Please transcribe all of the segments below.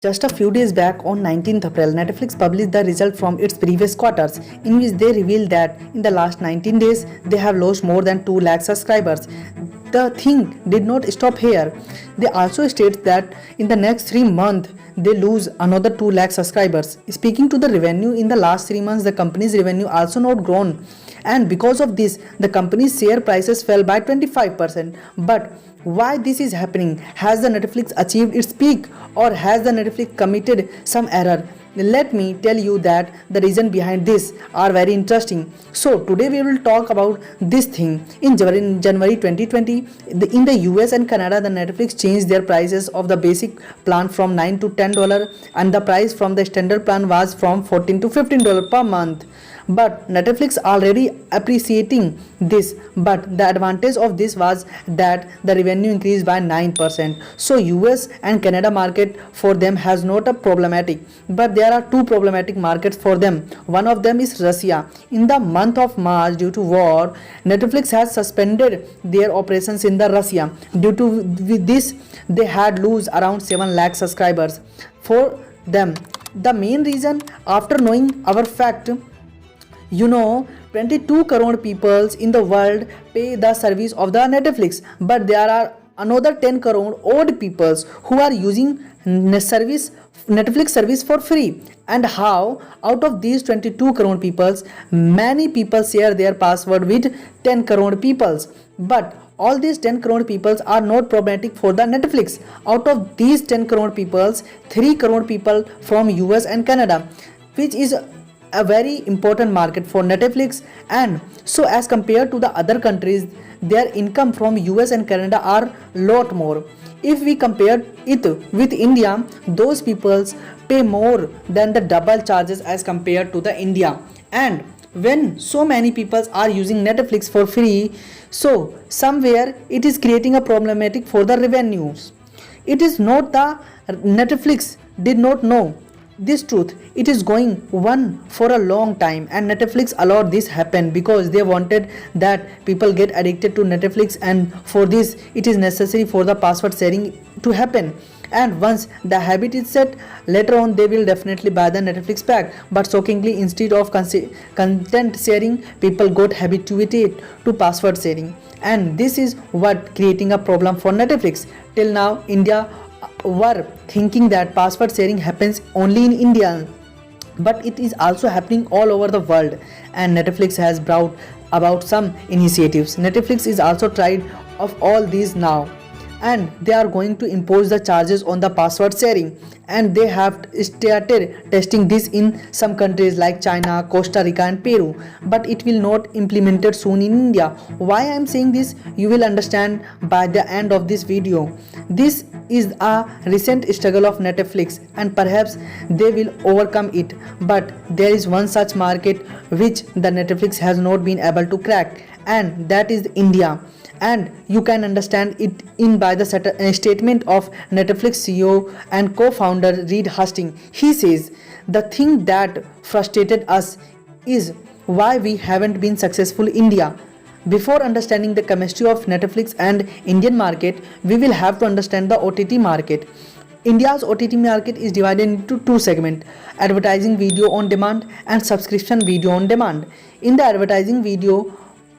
Just a few days back, on 19th April, Netflix published the result from its previous quarters, in which they revealed that in the last 19 days, they have lost more than 2 lakh subscribers. The thing did not stop here. They also state that in the next 3 months, they lose another 2 lakh subscribers. Speaking to the revenue, in the last 3 months, the company's revenue also not grown. And because of this, the company's share prices fell by 25%. But why this is happening? Has the Netflix achieved its peak, or has the Netflix committed some error? Let me tell you that the reason behind this are very interesting. So today we will talk about this thing. In January 2020, in the US and Canada, the Netflix changed their prices of the basic plan from $9 to $10, and the price from the standard plan was from $14 to $15 per month. But Netflix already appreciating this, but the advantage of this was that the revenue increased by 9%. So US and Canada market for them has not a problematic, but there are two problematic markets for them. One of them is Russia. In the month of March, due to war, Netflix has suspended their operations in the Russia. Due to this, they had lose around 7 lakh subscribers. For them, the main reason, after knowing our fact, 22 crore people in the world pay the service of the Netflix, but there are another 10 crore odd people who are using Netflix service for free. And how out of these 22 crore people, many people share their password with 10 crore people, but all these 10 crore people are not problematic for the Netflix. Out of these 10 crore people, 3 crore people from US and Canada, which is a very important market for Netflix. And so as compared to the other countries, their income from US and Canada are lot more. If we compare it with India, those people pay more than the double charges as compared to the India. And when so many people are using Netflix for free, so somewhere it is creating a problematic for the revenues. It is not the Netflix did not know this truth. It is going on for a long time, and Netflix allowed this happen because they wanted that people get addicted to Netflix, and for this it is necessary for the password sharing to happen. And once the habit is set, later on they will definitely buy the Netflix pack. But shockingly, instead of content sharing, people got habituated to password sharing, and this is what creating a problem for Netflix. Till now, India were thinking that password sharing happens only in India, but it is also happening all over the world, and Netflix has brought about some initiatives. Netflix is also tried of all these now, and they are going to impose the charges on the password sharing, and they have started testing this in some countries like China, Costa Rica and Peru, but it will not implemented soon in India. Why I am saying this, you will understand by the end of this video. This is a recent struggle of Netflix, and perhaps they will overcome it, but there is one such market which the Netflix has not been able to crack, and that is India. And you can understand it in by the statement of Netflix CEO and co-founder Reed Hastings. He says, the thing that frustrated us is why we haven't been successful in India. Before understanding the chemistry of Netflix and Indian market, we will have to understand the OTT market. India's OTT market is divided into two segments: advertising video on demand and subscription video on demand. In the advertising video,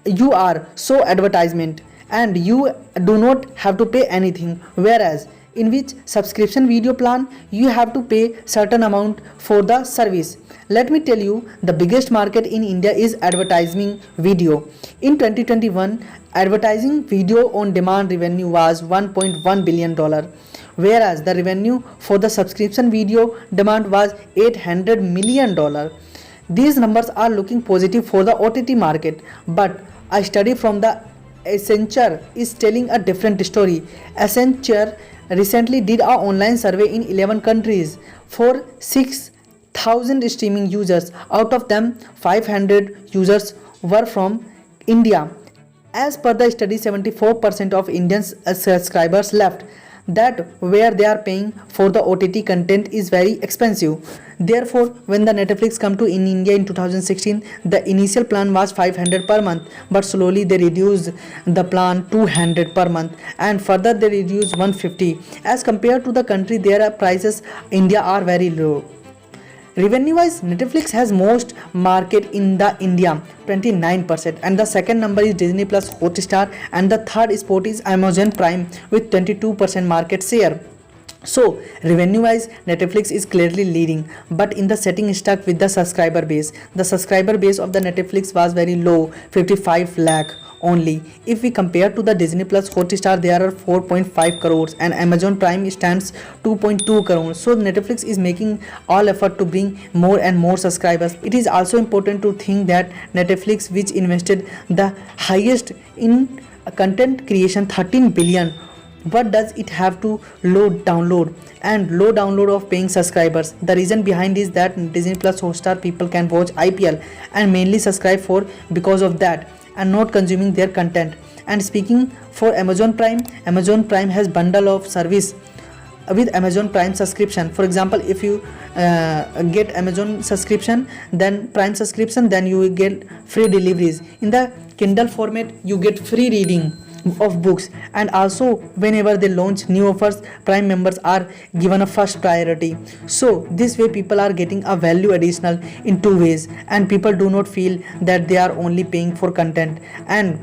you are so advertisement and you do not have to pay anything, whereas in which subscription video plan you have to pay certain amount for the service. Let me tell you, the biggest market in India is advertising video. In 2021, advertising video on demand revenue was $1.1 billion, whereas the revenue for the subscription video demand was $800 million. These numbers are looking positive for the OTT market, but a study from the Accenture is telling a different story. Accenture recently did an online survey in 11 countries for 6,000 streaming users. Out of them, 500 users were from India. As per the study, 74% of Indian subscribers left that where they are paying for the OTT content is very expensive. Therefore, when the Netflix come to in India in 2016, the initial plan was 500 per month, but slowly they reduced the plan 200 per month, and further they reduced 150. As compared to the country, their prices India are very low. Revenue wise, Netflix has most market in the India 29%, and the second number is Disney Plus Hotstar, and the third spot is Amazon Prime with 22% market share. So revenue wise, Netflix is clearly leading, but in the setting stuck with the subscriber base. The subscriber base of the Netflix was very low, 55 lakh only. If we compare to the Disney Plus Hotstar, there are 4.5 crores, and Amazon Prime stands 2.2 crores. So Netflix is making all effort to bring more and more subscribers. It is also important to think that Netflix, which invested the highest in content creation, 13 billion, what does it have to download of paying subscribers? The reason behind is that Disney Plus Hotstar people can watch IPL and mainly subscribe for because of that, and not consuming their content. And speaking for Amazon Prime has bundle of service with Amazon Prime subscription. For example, if you get Amazon subscription, then Prime subscription, then you will get free deliveries. In the Kindle format, you get free reading of books, and also whenever they launch new offers, Prime members are given a first priority. So this way people are getting a value additional in two ways, and people do not feel that they are only paying for content. And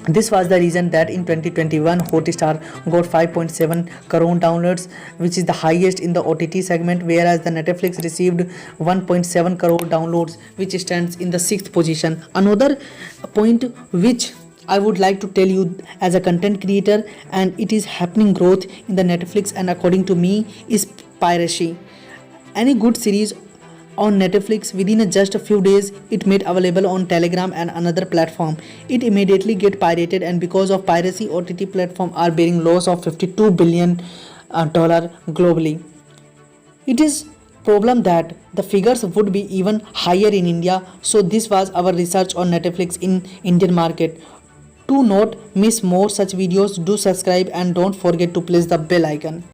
this was the reason that in 2021 Hotstar got 5.7 crore downloads, which is the highest in the OTT segment, whereas the Netflix received 1.7 crore downloads, which stands in the 6th position. Another point which I would like to tell you as a content creator, and it is happening growth in the Netflix, and according to me, is piracy. Any good series on Netflix, within just a few days it made available on Telegram and another platform, it immediately get pirated, and because of piracy, OTT platform are bearing loss of $52 billion globally. It is problem that the figures would be even higher in India. So this was our research on Netflix in Indian market. To not miss more such videos, do subscribe and don't forget to press the bell icon.